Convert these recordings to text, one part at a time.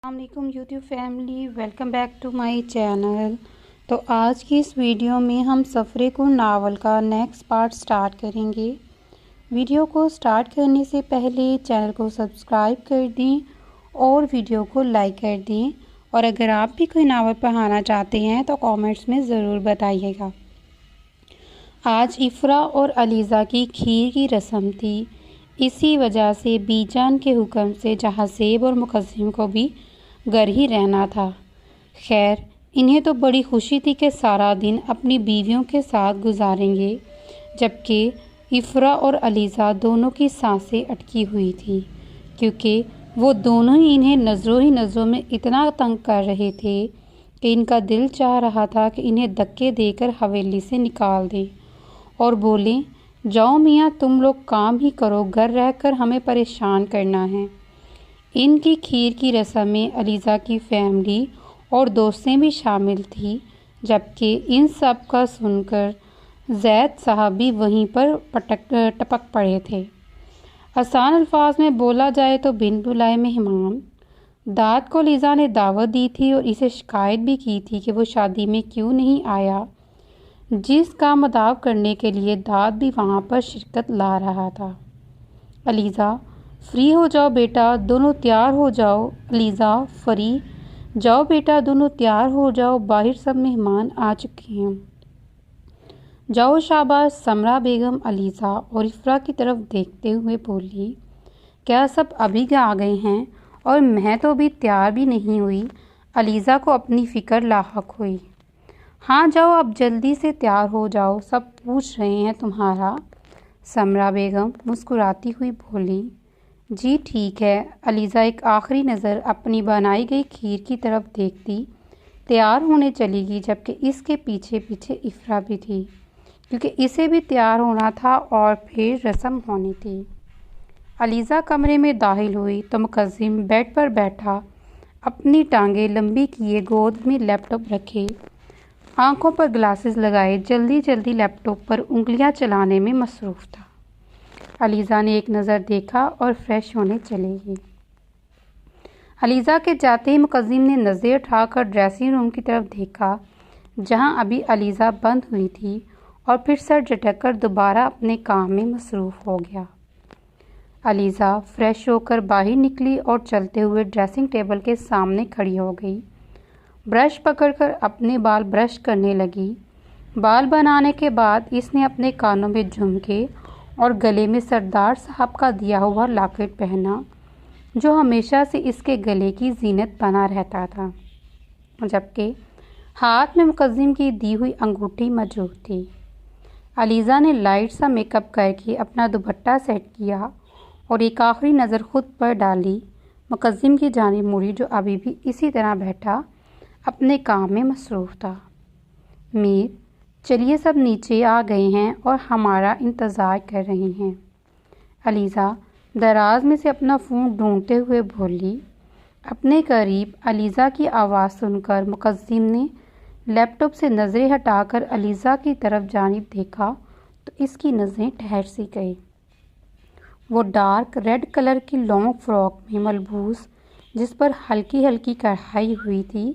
السلام علیکم YouTube family, welcome back to my channel. تو آج کی اس ویڈیو میں ہم سفرِ کن ناول کا نیکسٹ پارٹ سٹارٹ کریں گے۔ ویڈیو کو سٹارٹ کرنے سے پہلے چینل کو سبسکرائب کر دیں اور ویڈیو کو لائک کر دیں، اور اگر آپ بھی کوئی ناول پڑھانا چاہتے ہیں تو کامنٹس میں ضرور بتائیے گا۔ آج افرا اور علیزہ کی کھیر کی رسم تھی، اسی وجہ سے بی جان کے حکم سے جہاں اور مقدم کو بھی گھر ہی رہنا تھا۔ خیر، انہیں تو بڑی خوشی تھی کہ سارا دن اپنی بیویوں کے ساتھ گزاریں گے، جبکہ افرا اور علیزہ دونوں کی سانسیں اٹکی ہوئی تھیں، کیونکہ وہ دونوں ہی انہیں نظروں میں اتنا تنگ کر رہے تھے کہ ان کا دل چاہ رہا تھا کہ انہیں دھکے دے کر حویلی سے نکال دیں اور بولیں، جاؤ میاں تم لوگ کام ہی کرو، گھر رہ کر ہمیں پریشان کرنا ہے۔ ان کی کھیر کی رسم میں علیزہ کی فیملی اور دوستیں بھی شامل تھیں، جبکہ ان سب کا سن کر زید صاحب بھی وہیں پر ٹپک پڑے تھے۔ آسان الفاظ میں بولا جائے تو بن بلائے مہمان۔ داد کو علیزہ نے دعوت دی تھی اور اسے شکایت بھی کی تھی کہ وہ شادی میں کیوں نہیں آیا، جس کا مداح کرنے کے لیے داد بھی وہاں پر شرکت لا رہا تھا۔ علیزہ، فری ہو جاؤ بیٹا، دونوں تیار ہو جاؤ۔ علیزہ، فری جاؤ بیٹا، دونوں تیار ہو جاؤ، باہر سب مہمان آ چکے ہیں۔ جاؤ شاباش۔ سمرا بیگم علیزہ اور افرا کی طرف دیکھتے ہوئے بولی، کیا سب ابھی آ گئے ہیں؟ اور میں تو ابھی تیار بھی نہیں ہوئی۔ علیزہ کو اپنی فکر لاحق ہوئی۔ ہاں جاؤ، اب جلدی سے تیار ہو جاؤ، سب پوچھ رہے ہیں تمہارا۔ سمرا بیگم مسکراتی ہوئی بولی، جی ٹھیک ہے۔ علیزہ ایک آخری نظر اپنی بنائی گئی کھیر کی طرف دیکھتی تیار ہونے چلی گئی، جبکہ اس کے پیچھے پیچھے افرا بھی تھی، کیونکہ اسے بھی تیار ہونا تھا اور پھر رسم ہونی تھی۔ علیزہ کمرے میں داخل ہوئی تو مقدم بیڈ پر بیٹھا، اپنی ٹانگیں لمبی کیے گود میں لیپ ٹاپ رکھے، آنکھوں پر گلاسز لگائے جلدی لیپ ٹاپ پر انگلیاں چلانے میں مصروف تھا۔ علیزہ نے ایک نظر دیکھا اور فریش ہونے چلی گئی۔ علیزہ کے جاتے ہی مقدم نے نظریں اٹھا کر ڈریسنگ روم کی طرف دیکھا، جہاں ابھی علیزہ بند ہوئی تھی، اور پھر سر جھٹک کر دوبارہ اپنے کام میں مصروف ہو گیا۔ علیزہ فریش ہو کر باہر نکلی اور چلتے ہوئے ڈریسنگ ٹیبل کے سامنے کھڑی ہو گئی، برش پکڑ کر اپنے بال برش کرنے لگی۔ بال بنانے کے بعد اس نے اپنے کانوں میں جھمکے اور گلے میں سردار صاحب کا دیا ہوا لاکٹ پہنا، جو ہمیشہ سے اس کے گلے کی زینت بنا رہتا تھا، جبکہ ہاتھ میں مقدم کی دی ہوئی انگوٹھی موجود تھی۔ علیزہ نے لائٹ سا میک اپ کر کے اپنا دوپٹہ سیٹ کیا اور ایک آخری نظر خود پر ڈالی، مقدم کی جانب مڑی جو ابھی بھی اسی طرح بیٹھا اپنے کام میں مصروف تھا۔ میر، چلیے سب نیچے آ گئے ہیں اور ہمارا انتظار کر رہے ہیں۔ علیزہ دراز میں سے اپنا فون ڈھونڈتے ہوئے بولی۔ اپنے قریب علیزہ کی آواز سن کر مقدم نے لیپ ٹاپ سے نظریں ہٹا کر علیزہ کی طرف جانب دیکھا تو اس کی نظریں ٹھہر سی گئی۔ وہ ڈارک ریڈ کلر کی لانگ فراک میں ملبوس، جس پر ہلکی کڑھائی ہوئی تھی،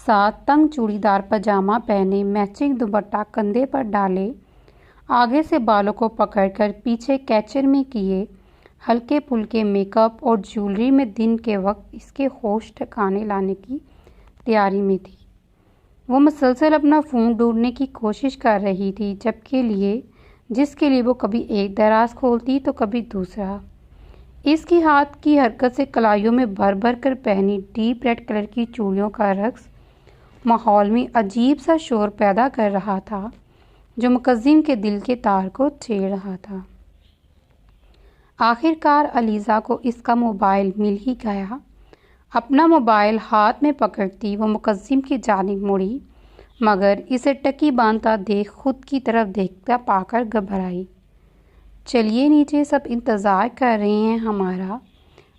ساتھ تنگ چوڑی دار پاجامہ پہنے، میچنگ دوپٹہ کندھے پر ڈالے، آگے سے بالوں کو پکڑ کر پیچھے کیچر میں کیے ہلکے پھلکے میک اپ اور جیولری میں دن کے وقت اس کے ہوش ٹھکانے لانے کی تیاری میں تھی۔ وہ مسلسل اپنا فون ڈھونڈنے کی کوشش کر رہی تھی، جس کے لیے وہ کبھی ایک دراز کھولتی تو کبھی دوسرا۔ اس کی ہاتھ کی حرکت سے کلائیوں میں بھر کر پہنی ڈیپ ریڈ کلر کی چوڑیوں کا رقص ماحول میں عجیب سا شور پیدا کر رہا تھا، جو مقدم کے دل کے تار کو چھیڑ رہا تھا۔ آخر کار علیزہ کو اس کا موبائل مل ہی گیا۔ اپنا موبائل ہاتھ میں پکڑتی وہ مقدم کی جانب مڑی، مگر اسے ٹکی باندھتا دیکھ خود کی طرف دیکھتا پا کر گھبرائی۔ چلیے نیچے، سب انتظار کر رہے ہیں ہمارا۔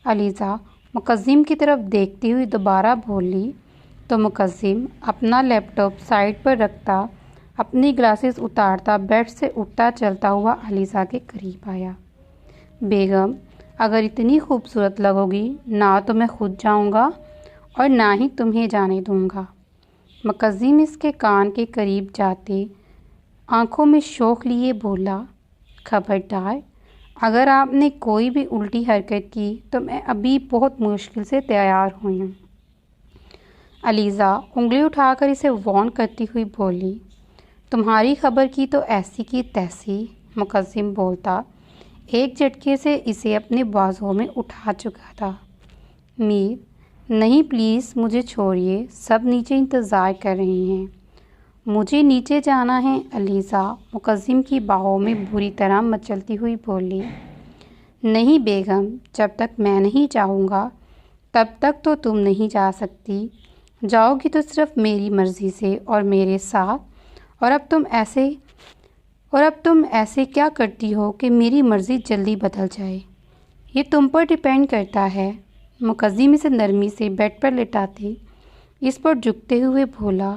علیزہ مقدم کی طرف دیکھتی ہوئی دوبارہ بولی تو مقدم اپنا لیپ ٹاپ سائڈ پر رکھتا، اپنی گلاسز اتارتا بیڈ سے اٹھتا چلتا ہوا علیزہ کے قریب آیا۔ بیگم، اگر اتنی خوبصورت لگو گی نہ تو میں خود جاؤں گا اور نہ ہی تمہیں جانے دوں گا۔ مقزم اس کے کان کے قریب جاتے آنکھوں میں شوق لیے بولا، خبردار، اگر آپ نے کوئی بھی الٹی حرکت کی تو میں ابھی بہت مشکل سے تیار ہوئی ہوں۔ علیزہ انگلی اٹھا کر اسے وارن کرتی ہوئی بولی، تمہاری خبر کی تو ایسی کی تیسی۔ مقزم بولتا ایک جھٹکے سے اسے اپنے بازوؤں میں اٹھا چکا تھا۔ میر، نہیں پلیز مجھے چھوڑیے، سب نیچے انتظار کر رہے ہیں۔ مجھے نیچے جانا ہے، علیزہ مقزم کی باہوں میں بری طرح مچلتی ہوئی بولی۔ نہیں بیگم، جب تک میں نہیں چاہوں گا تب تک تو تم نہیں جا سکتی، جاؤ گی تو صرف میری مرضی سے اور میرے ساتھ، اور اب تم ایسے کیا کرتی ہو کہ میری مرضی جلدی بدل جائے؟ یہ تم پر ڈیپینڈ کرتا ہے۔ مقزم اسے نرمی سے بیڈ پر لٹاتے اس پر جھکتے ہوئے بولا،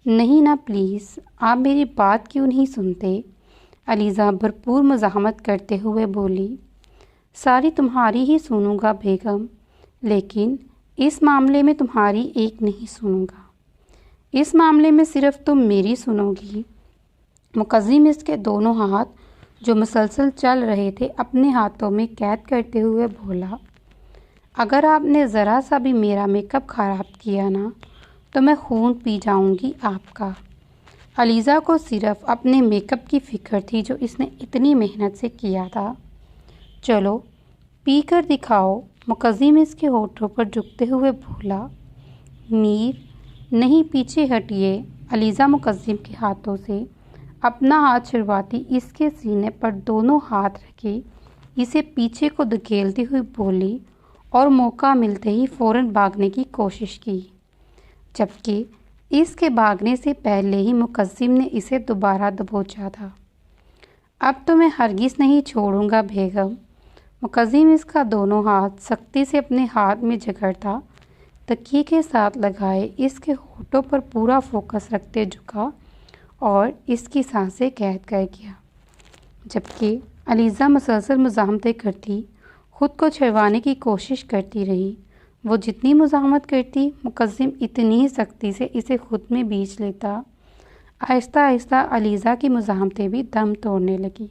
نہیں نا پلیز، آپ میری بات کیوں نہیں سنتے؟ علیزہ بھرپور مزاحمت کرتے ہوئے بولی، ساری تمہاری ہی سنوں گا بیگم، لیکن اس معاملے میں تمہاری ایک نہیں سنوں گا، اس معاملے میں صرف تم میری سنو گی۔ مقزم اس کے دونوں ہاتھ جو مسلسل چل رہے تھے اپنے ہاتھوں میں قید کرتے ہوئے بولا، اگر آپ نے ذرا سا بھی میرا میک اپ خراب کیا نا تو میں خون پی جاؤں گی آپ کا۔ علیزہ کو صرف اپنے میک اپ کی فکر تھی جو اس نے اتنی محنت سے کیا تھا۔ چلو پی کر دکھاؤ، مقزم اس کے ہونٹوں پر جھکتے ہوئے بولا۔ میر، نہیں پیچھے ہٹیے۔ علیزہ مقزم کے ہاتھوں سے اپنا ہاتھ چھڑواتی اس کے سینے پر دونوں ہاتھ رکھے اسے پیچھے کو دھکیلتی ہوئی بولی اور موقع ملتے ہی فوراً بھاگنے کی کوشش کی، جبکہ اس کے بھاگنے سے پہلے ہی مقزم نے اسے دوبارہ دبوچا تھا۔ اب تو میں ہرگز نہیں چھوڑوں گا بیگم۔ مقزم اس کا دونوں ہاتھ سختی سے اپنے ہاتھ میں جکڑتا تکیے کے ساتھ لگائے اس کے ہونٹوں پر پورا فوکس رکھتے جھکا اور اس کی سانسیں قید کر گیا، جبکہ علیزہ مسلسل مزاحمتیں کرتی خود کو چھڑوانے کی کوشش کرتی رہی۔ وہ جتنی مزاحمت کرتی مقزم اتنی ہی سختی سے اسے خود میں بیچ لیتا۔ آہستہ آہستہ علیزہ کی مزاحمتیں بھی دم توڑنے لگی۔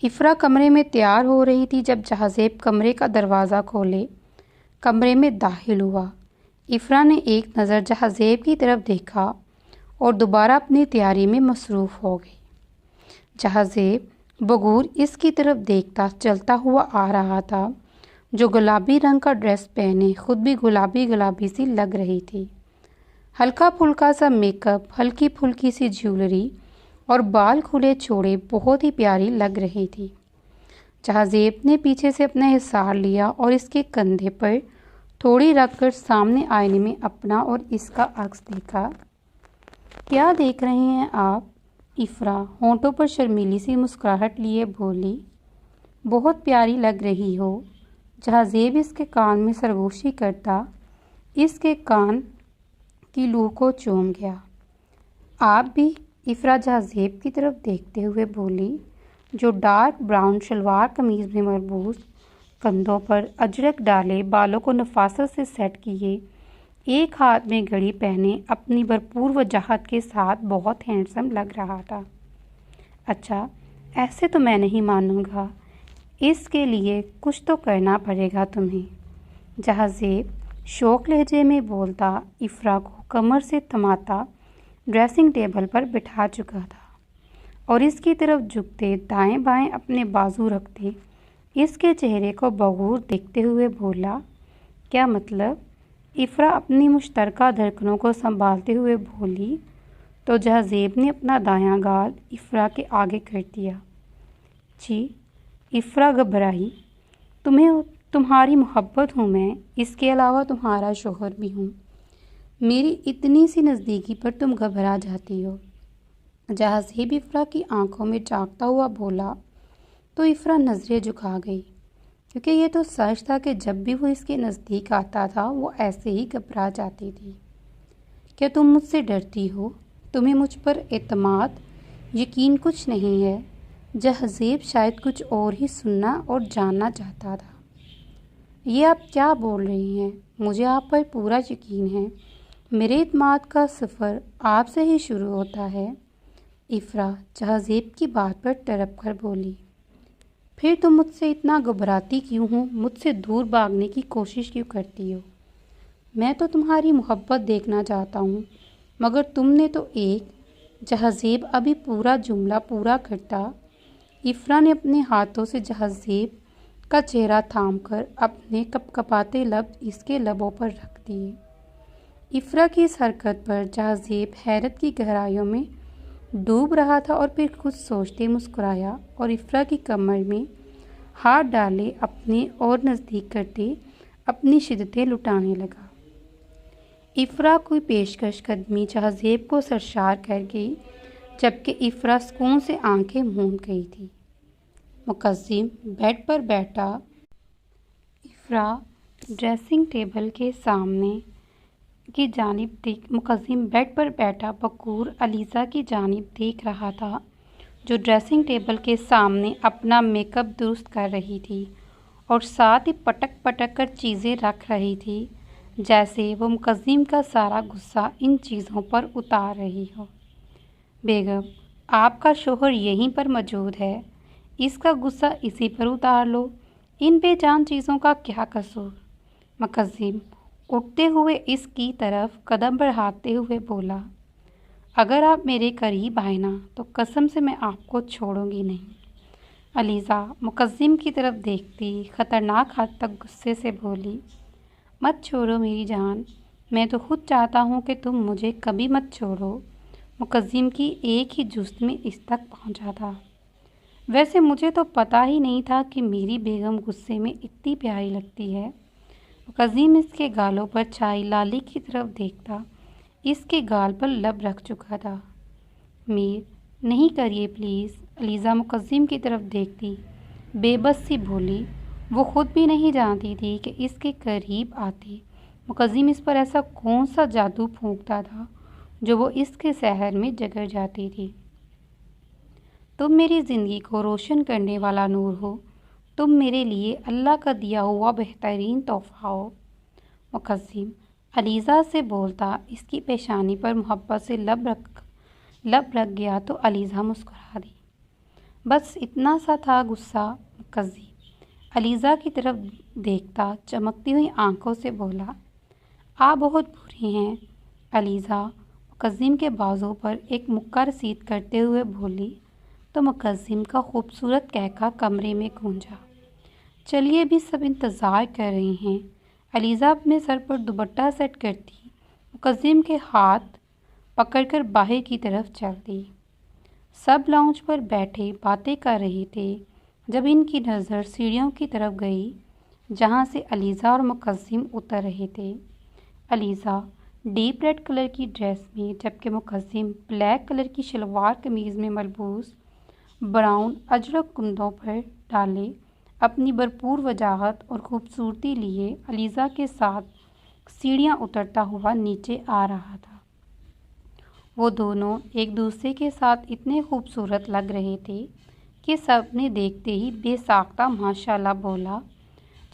افرا کمرے میں تیار ہو رہی تھی جب جہازیب کمرے کا دروازہ کھولے کمرے میں داخل ہوا۔ افرا نے ایک نظر جہازیب کی طرف دیکھا اور دوبارہ اپنی تیاری میں مصروف ہو گئی۔ جہازیب بغور اس کی طرف دیکھتا چلتا ہوا آ رہا تھا، جو گلابی رنگ کا ڈریس پہنے خود بھی گلابی سی لگ رہی تھی۔ ہلکا پھلکا سا میک اپ، ہلکی پھلکی سی جیولری اور بال کھلے چھوڑے بہت ہی پیاری لگ رہی تھی۔ جہازیب نے پیچھے سے اپنا حصار لیا اور اس کے کندھے پر تھوڑی رکھ کر سامنے آئینے میں اپنا اور اس کا عکس دیکھا۔ کیا دیکھ رہے ہیں آپ؟ افرا ہونٹوں پر شرمیلی سی مسکراہٹ لیے بولی۔ بہت پیاری لگ رہی ہو۔ جہازیب اس کے کان میں سرگوشی کرتا اس کے کان کی لو کو چوم گیا۔ آپ بھی؟ افرا جہازیب کی طرف دیکھتے ہوئے بولی، جو ڈارک براؤن شلوار قمیض میں مربوط، کندھوں پر اجرک ڈالے، بالوں کو نفاست سے سیٹ کیے، ایک ہاتھ میں گھڑی پہنے اپنی بھرپور وجاہت کے ساتھ بہت ہینڈسم لگ رہا تھا۔ اچھا، ایسے تو میں نہیں مانوں گا، اس کے لیے کچھ تو کرنا پڑے گا تمہیں، جہازیب شوق لہجے میں بولتا افرا کو کمر سے تھماتا ڈریسنگ ٹیبل پر بٹھا چکا تھا اور اس کی طرف جھکتے دائیں بائیں اپنے بازو رکھتے اس کے چہرے کو بغور دیکھتے ہوئے بولا، کیا مطلب؟ افرا اپنی مشترکہ دھڑکنوں کو سنبھالتے ہوئے بولی تو جہازیب نے اپنا دایاں گال افرا کے آگے کر دیا۔ جی؟ افرا گھبرائی، تمہاری محبت ہوں میں، اس کے علاوہ تمہارا شوہر بھی ہوں، میری اتنی سی نزدیکی پر تم گھبرا جاتی ہو؟ جہازیب افرا کی آنکھوں میں جھانکتا ہوا بولا تو افرا نظریں جھکا گئی، کیونکہ یہ تو سچ تھا کہ جب بھی وہ اس کے نزدیک آتا تھا وہ ایسے ہی گھبرا جاتی تھی۔ کیا تم مجھ سے ڈرتی ہو؟ تمہیں مجھ پر اعتماد، یقین کچھ نہیں ہے؟ جہازیب شاید کچھ اور ہی سننا اور جاننا چاہتا تھا۔ یہ آپ کیا بول رہی ہیں؟ مجھے آپ پر پورا یقین ہے، میرے اعتماد کا سفر آپ سے ہی شروع ہوتا ہے۔ افرا جہازیب کی بات پر تڑپ کر بولی، پھر تم مجھ سے اتنا گھبراتی کیوں ہو؟ مجھ سے دور بھاگنے کی کوشش کیوں کرتی ہو؟ میں تو تمہاری محبت دیکھنا چاہتا ہوں، مگر تم نے تو ایک جہازیب ابھی پورا جملہ پورا کرتا۔ افرا نے اپنے ہاتھوں سے جہازیب کا چہرہ تھام کر اپنے کپکپاتے لب اس کے لبوں پر رکھ دیے۔ افرا کی اس حرکت پر جہازیب حیرت کی گہرائیوں میں ڈوب رہا تھا اور پھر کچھ سوچتے مسکرایا اور افرا کی کمر میں ہاتھ ڈالے اپنے اور نزدیک کرتے اپنی شدتیں لٹانے لگا۔ افرا کی پیشکش قدمی جہازیب کو سرشار کر گئی، جبکہ افرا سکون سے آنکھیں موند گئی تھی۔ مقدم بیڈ پر بیٹھا افرا ڈریسنگ ٹیبل کے سامنے کی جانب مقدم بیڈ پر بیٹھا بکور علیزہ کی جانب دیکھ رہا تھا، جو ڈریسنگ ٹیبل کے سامنے اپنا میک اپ درست کر رہی تھی اور ساتھ ہی پٹک پٹک کر چیزیں رکھ رہی تھی، جیسے وہ مقدم کا سارا غصہ ان چیزوں پر اتار رہی ہو۔ بیگم، آپ کا شوہر یہیں پر موجود ہے، اس کا غصہ اسی پر اتار لو، ان بے جان چیزوں کا کیا قصور؟ مقدم اٹھتے ہوئے اس کی طرف قدم بڑھاتے ہوئے بولا، اگر آپ میرے قریب آئے نا تو قسم سے میں آپ کو چھوڑوں گی نہیں۔ علیزہ مقدم کی طرف دیکھتی خطرناک حد تک غصے سے بولی، مت چھوڑو میری جان، میں تو خود چاہتا ہوں کہ تم مجھے کبھی مت چھوڑو۔ مقدم کی ایک ہی جست میں اس تک پہنچا تھا، ویسے مجھے تو پتہ ہی نہیں تھا کہ میری بیگم غصے میں اتنی پیاری لگتی ہے۔ مقدم اس کے گالوں پر چھائی لالی کی طرف دیکھتا، اس کے گال پر لب رکھ چکا تھا۔ میر نہیں کریے پلیز، علیزہ مقدم کی طرف دیکھتی بے بس سی بولی۔ وہ خود بھی نہیں جانتی تھی کہ اس کے قریب آتے مقدم اس پر ایسا کون سا جادو پھونکتا تھا جو وہ اس کے سحر میں جگر جاتی تھی۔ تم میری زندگی کو روشن کرنے والا نور ہو، تم میرے لیے اللہ کا دیا ہوا بہترین تحفہ ہو۔ مقدم علیزہ سے بولتا اس کی پیشانی پر محبت سے لب رکھ گیا تو علیزہ مسکرا دی۔ بس اتنا سا تھا غصہ؟ مقدم علیزہ کی طرف دیکھتا چمکتی ہوئی آنکھوں سے بولا، آپ بہت بری ہیں۔ علیزہ مقدم کے بازو پر ایک مکہ رسید کرتے ہوئے بولی تو مقدم کا خوبصورت کہکہ کمرے میں گونجا۔ چلیے ابھی سب انتظار کر رہے ہیں۔ علیزہ اپنے سر پر دوپٹہ سیٹ کرتی مقدم کے ہاتھ پکڑ کر باہر کی طرف چل دی۔ سب لاؤنج پر بیٹھے باتیں کر رہے تھے جب ان کی نظر سیڑھیوں کی طرف گئی جہاں سے علیزہ اور مقدم اتر رہے تھے۔ علیزہ ڈیپ ریڈ کلر کی ڈریس میں، جبکہ مقدم بلیک کلر کی شلوار قمیض میں ملبوس براؤن اجرک کندھوں پر ڈالے اپنی بھرپور وجاہت اور خوبصورتی لیے علیزہ کے ساتھ سیڑھیاں اترتا ہوا نیچے آ رہا تھا۔ وہ دونوں ایک دوسرے کے ساتھ اتنے خوبصورت لگ رہے تھے کہ سب نے دیکھتے ہی بے ساختہ ماشاءاللہ بولا،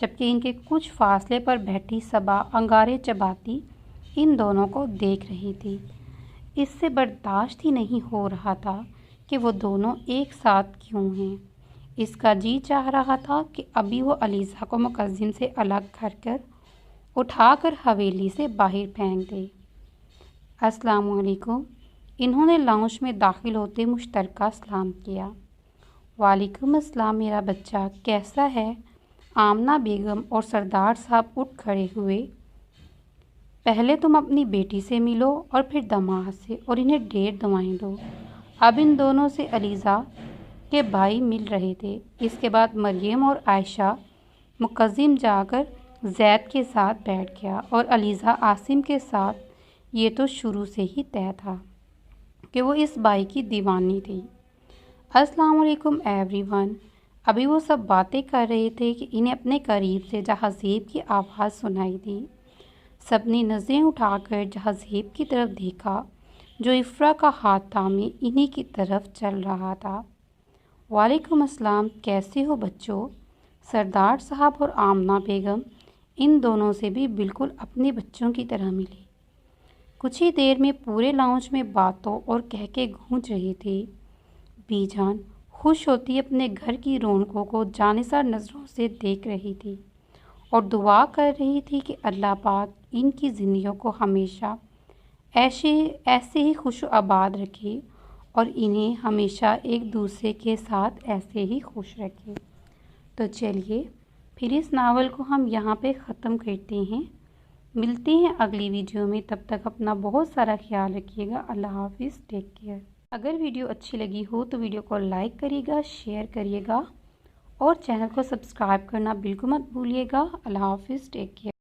جبکہ ان کے کچھ فاصلے پر بیٹھی صبا انگارے چباتی ان دونوں کو دیکھ رہی تھی۔ اس سے برداشت ہی نہیں ہو رہا تھا کہ وہ دونوں ایک ساتھ کیوں ہیں۔ اس کا جی چاہ رہا تھا کہ ابھی وہ علیزہ کو مقدم سے الگ کر اٹھا کر حویلی سے باہر پھینک دے۔ السلام علیکم، انہوں نے لاؤنج میں داخل ہوتے مشترکہ سلام کیا۔ وعلیکم السلام میرا بچہ، کیسا ہے؟ آمنہ بیگم اور سردار صاحب اٹھ کھڑے ہوئے۔ پہلے تم اپنی بیٹی سے ملو اور پھر داماد سے اور انہیں ڈھیر دعائیں دو۔ اب ان دونوں سے علیزہ کے بھائی مل رہے تھے، اس کے بعد مریم اور عائشہ۔ مقدم جا کر زید کے ساتھ بیٹھ گیا اور علیزہ عاصم کے ساتھ۔ یہ تو شروع سے ہی طے تھا کہ وہ اس بھائی کی دیوانی تھی۔ السلام علیکم ایوری ون۔ ابھی وہ سب باتیں کر رہے تھے کہ انہیں اپنے قریب سے جہازیب کی آواز سنائی دی۔ سب نے نظریں اٹھا کر جہازیب کی طرف دیکھا جو افرا کا ہاتھ تھامے انہی کی طرف چل رہا تھا۔ وعلیکم السلام، کیسے ہو بچوں؟ سردار صاحب اور آمنہ بیگم ان دونوں سے بھی بالکل اپنے بچوں کی طرح ملی۔ کچھ ہی دیر میں پورے لاؤنج میں باتوں اور کہکے گونج رہی تھی۔ بی جان خوش ہوتی اپنے گھر کی رونقوں کو جانثار نظروں سے دیکھ رہی تھی اور دعا کر رہی تھی کہ اللہ پاک ان کی زندگیوں کو ہمیشہ ایسے ہی خوش و آباد رکھے اور انہیں ہمیشہ ایک دوسرے کے ساتھ ایسے ہی خوش رکھے۔ تو چلیے پھر اس ناول کو ہم یہاں پہ ختم کرتے ہیں۔ ملتے ہیں اگلی ویڈیو میں، تب تک اپنا بہت سارا خیال رکھیے گا۔ اللہ حافظ، ٹیک کیئر۔ اگر ویڈیو اچھی لگی ہو تو ویڈیو کو لائک کریے گا، شیئر کریے گا اور چینل کو سبسکرائب کرنا بالکل مت بھولیے گا۔ اللہ حافظ، ٹیک کیئر۔